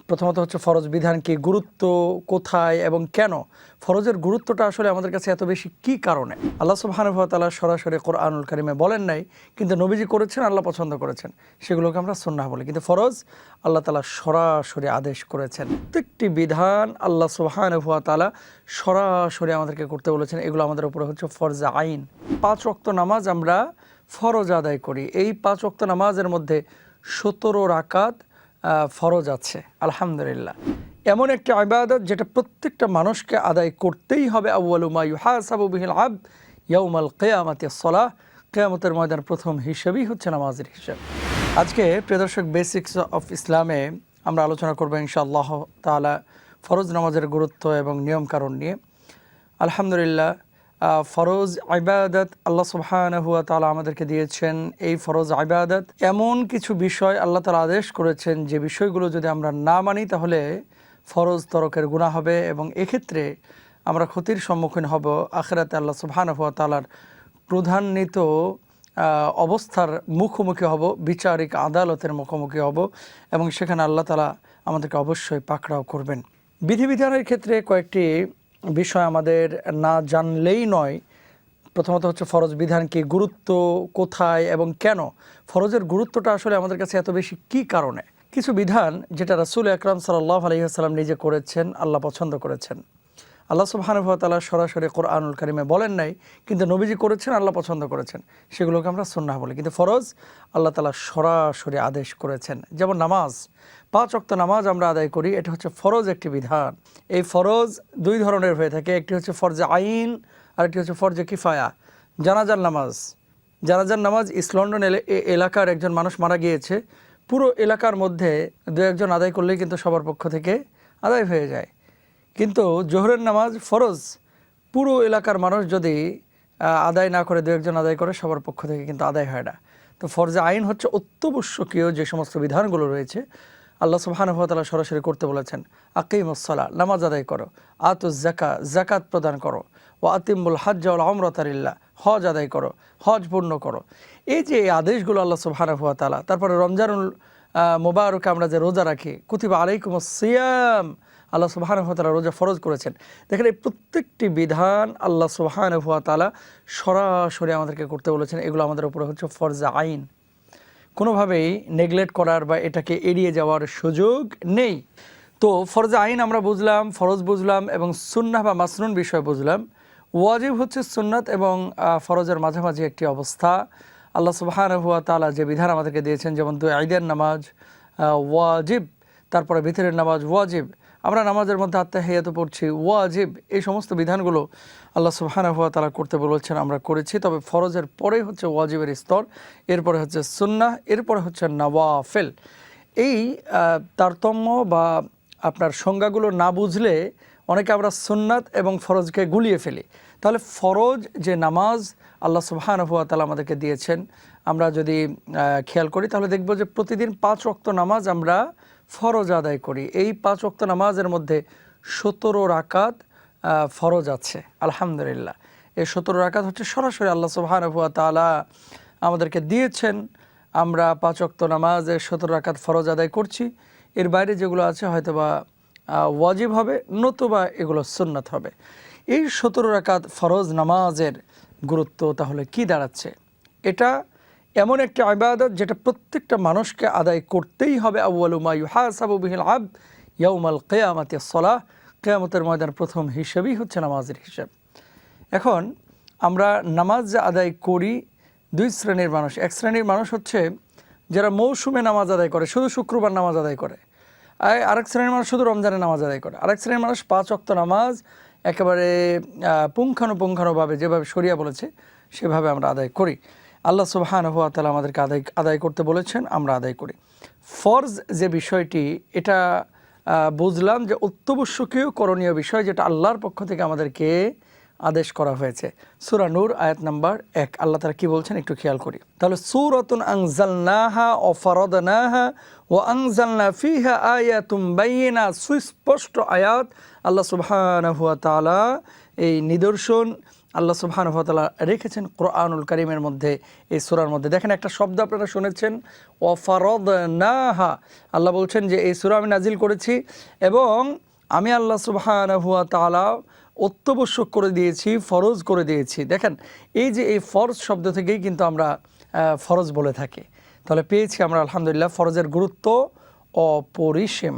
প্রথমত হচ্ছে ফরজ বিধান কি, গুরুত্ব কোথায় এবং কেন, ফরজের গুরুত্বটা আসলে আমাদের কাছে এত বেশি কি কারণে। আল্লাহ সুবহানাহু ওয়া তাআলা সরাসরি কোরআনুল কারিমে বলেন নাই, কিন্তু নবীজি করেছেন, আল্লাহ পছন্দ করেছেন, সেগুলোকে আমরা সুন্নাহ বলি। কিন্তু ফরজ আল্লাহ তাআলা সরাসরি আদেশ করেছেন। প্রত্যেকটি বিধান আল্লাহ সুবহানাহু ওয়া তাআলা সরাসরি আমাদেরকে করতে বলেছেন। এগুলো আমাদের উপরে হচ্ছে ফরজ আইন। 5 ওয়াক্ত নামাজ আমরা ফরজ আদায় করি। এই 5 ওয়াক্ত নামাজের মধ্যে 17 রাকাত ফরজ আছে। আলহামদুলিল্লাহ, এমন একটি ইবাদত যেটা প্রত্যেকটা মানুষকে আদায় করতেই হবে। আউয়ালু মা ইউহাসাবু বিহিল আবদ ইয়াউমাল কিয়ামাতি আস-সালাহ, কিয়ামতের ময়দান প্রথম হিসাবই হচ্ছে নামাজের হিসাব। আজকে প্রিয় দর্শক, বেসিক্স অফ ইসলামে আমরা আলোচনা করব ইনশাআল্লাহ তাআলা ফরজ নামাজের গুরুত্ব এবং নিয়ম কারণ নিয়ে। আলহামদুলিল্লাহ, ফরজ ইবাদত আল্লাহ সুবহানাহু ওয়া তাআলা আমাদেরকে দিয়েছেন। এই ফরজ ইবাদত এমন কিছু বিষয় আল্লাহ তাআলা আদেশ করেছেন যে বিষয়গুলো যদি আমরা না মানি তাহলে ফরজ তরকের গুনাহ হবে এবং এক্ষেত্রে আমরা ক্ষতির সম্মুখীন হব। আখিরাতে আল্লাহ সুবহানাহু ওয়া তাআলার প্রধান্বিত অবস্থার মুখোমুখি হব, বিচারিক আদালতের মুখোমুখি হব এবং সেখানে আল্লাহ তাআলা আমাদেরকে অবশ্যই পাকড়াও করবেন। বিধিবিধানের ক্ষেত্রে কয়েকটি বিষয় আমাদের না জানলেই নয়। প্রথমত হচ্ছে ফরজ বিধান কি, গুরুত্ব কোথায় এবং কেন, ফরজের গুরুত্বটা আসলে আমাদের কাছে এত বেশি কি কারণে। কিছু বিধান যেটা রাসূল আকরাম সাল্লাল্লাহু আলাইহি ওয়াসাল্লাম নিজে করেছেন, আল্লাহ পছন্দ করেছেন। আল্লাহ সুবহানাহু ওয়া তাআলা সরাসরি কোরআনুল কারিমে বলেন নাই, কিন্তু নবীজি করেছেন, আল্লাহ পছন্দ করেছেন, সেগুলোকে আমরা সুন্নাহ বলি। কিন্তু ফরজ আল্লাহ তাআলা সরাসরি আদেশ করেছেন। যেমন নামাজ, 5 ওয়াক্ত নামাজ আমরা আদায় করি, এটা হচ্ছে ফরজ একটি বিধান। এই ফরজ 2 ধরনের হয়ে থাকে, একটি হচ্ছে ফরজে আইন আর একটি হচ্ছে ফরজে কিফায়া। জানাজার নামাজ ইস্ট লন্ডন এলাকার একজন মানুষ মারা গিয়েছে, পুরো এলাকার মধ্যে 2-1 আদায় করলেই কিন্তু সবার পক্ষ থেকে আদায় হয়ে যায়। কিন্তু জোহরের নামাজ ফরজ, পুরো এলাকার মানুষ যদি আদায় না করে 2-1 আদায় করে সবার পক্ষ থেকে কিন্তু আদায় হয় না। তো ফরজে আইন হচ্ছে অত্যাবশ্যকীয় যে সমস্ত বিধানগুলো রয়েছে আল্লাহ সুবহানাহু ওয়া তাআলা সরাসরি করতে বলেছেন। আকিমুস সালাহ, নামাজ আদায় করো। আতুজ যাকাত, যাকাত প্রদান করো। ওয়া আতিমুল হজ্জ ওয়াল উমরাতা লিল্লাহ, হজ আদায় করো, হজ পূর্ণ করো। এই যে আদেশগুলো আল্লাহ সুবহানাহু ওয়া তাআলা, তারপরে রমজানুল মুবারকে আমরা যে রোজা রাখি, কুতিবা আলাইকুমুস সিয়াম, আল্লাহ সুবহানাহু ওয়া তাআলা রোজা ফরজ করেছেন। দেখেন, এই প্রত্যেকটি বিধান আল্লাহ সুবহানাহু ওয়া তাআলা সরাসরি আমাদেরকে করতে বলেছেন। এগুলো আমাদের উপরে হচ্ছে ফরজ আইন, কোনোভাবেই নেগলেক্ট করার বা এটাকে এড়িয়ে যাওয়ার সুযোগ নেই। তো ফরজ আইন আমরা বুঝলাম, ফরজ বুঝলাম এবং সুন্নাহ বা মাসনুন বিষয় বুঝলাম। ওয়াজিব হচ্ছে সুন্নাত এবং ফরজের মাঝামাঝি একটি অবস্থা। আল্লাহ সুবহানাহু ওয়া তাআলা যে বিধান আমাদেরকে দিয়েছেন, যেমন 2 ঈদের নামাজ ওয়াজিব, তারপরে ভিতরের নামাজ ওয়াজিব, আমরা নামাজের মধ্যে আত্তাহিয়াত পড়ছি ওয়াজিব, এই সমস্ত বিধানগুলো আল্লাহ সুবহানাহু ওয়া তাআলা করতে বলেছেন, আমরা করেছি। তবে ফরজের পরেই হচ্ছে ওয়াজিবের স্তর, এরপরে হচ্ছে সুন্নাহ, এরপরে হচ্ছে নওয়াফিল। এই তারতম্য বা আপনার সংজ্ঞাগুলো না বুঝলে অনেকে আমরা সুন্নাত এবং ফরজকে গুলিয়ে ফেলি। তাহলে ফরজ যে নামাজ আল্লাহ সুবহানাহু ওয়া তাআলা আমাদেরকে দিয়েছেন, আমরা যদি খেয়াল করি তাহলে দেখব যে প্রতিদিন 5 ওয়াক্ত নামাজ আমরা ফরজ আদায় করি। এই 5 ওয়াক্ত নামাজের মধ্যে 17 রাকাত ফরজ আছে। আলহামদুলিল্লাহ, এই 17 রাকাত হচ্ছে সরাসরি আল্লাহ সুবহানাহু ওয়া তাআলা আমাদেরকে দিয়েছেন। আমরা 5 ওয়াক্ত নামাজে 17 রাকাত ফরজ আদায় করছি। এর বাইরে যেগুলো আছে হয়তোবা ওয়াজিব হবে, নতুবা এগুলো সুন্নাত হবে। এই 17 রাকাত ফরজ নামাজের গুরুত্ব তাহলে কি দাঁড়াচ্ছে? এটা এমন একটি ইবাদত যেটা প্রত্যেকটা মানুষকে আদায় করতেই হবে। আউয়ালু মা ইউহাসাবু বিহিল আবদ ইয়াউমাল কিয়ামাতি আস-সালাহ, কিয়ামতের ময়দান প্রথম হিসাবই হচ্ছে নামাজের হিসাব। এখন আমরা নামাজ যে আদায় করি 2 শ্রেণীর মানুষ। এক শ্রেণীর মানুষ হচ্ছে যারা মৌসুমে নামাজ আদায় করে, শুধু শুক্রবার নামাজ আদায় করে। আরেক শ্রেণীর মানুষ শুধু রমজানে নামাজ আদায় করে। আরেক শ্রেণীর মানুষ 5 ওয়াক্ত নামাজ একেবারে পুঙ্খানুপুঙ্খানুভাবে যেভাবে শরিয়া বলেছে সেভাবে আমরা আদায় করি। আল্লাহ সুবহানাহু ওয়া তাআলা আমাদেরকে আদায় করতে বলেছেন, আমরা আদায় করি। ফরজ যে বিষয়টি, এটা বুঝলাম যে অত্যাবশ্যকীয় করণীয় বিষয়, যেটা আল্লাহর পক্ষ থেকে আমাদেরকে আদেশ করা হয়েছে। সূরা নূর আয়াত নাম্বার 1 আল্লাহ তাআলা কি বলছেন একটু খেয়াল করি। তাহলে সূরাতুন আনজালনাহা ওয়া ফারাদনাহা ওয়া আনজালনা ফিহা আয়াতুম বাইয়িনাত, সুস্পষ্ট আয়াত। আল্লাহ সুবহানাহু ওয়া তাআলা এই নিদর্শন আল্লাহ সুবহানাহু ওয়া তাআলা রেখেছেন কোরআনুল কারীমের মধ্যে, এই সূরার মধ্যে। দেখেন একটা শব্দ আপনারা শুনেছেন, ওয়া ফারাদনাহা। আল্লাহ বলছেন যে এই সূরা আমি নাজিল করেছি এবং আমি আল্লাহ সুবহানাহু ওয়া তাআলা অত্যাবশ্যক করে দিয়েছি, ফরজ করে দিয়েছি। দেখেন এই যে এই ফরজ শব্দ থেকেই কিন্তু আমরা ফরজ বলে থাকি। তাহলে পেয়েছি আমরা আলহামদুলিল্লাহ ফরজের গুরুত্ব অপরিসীম।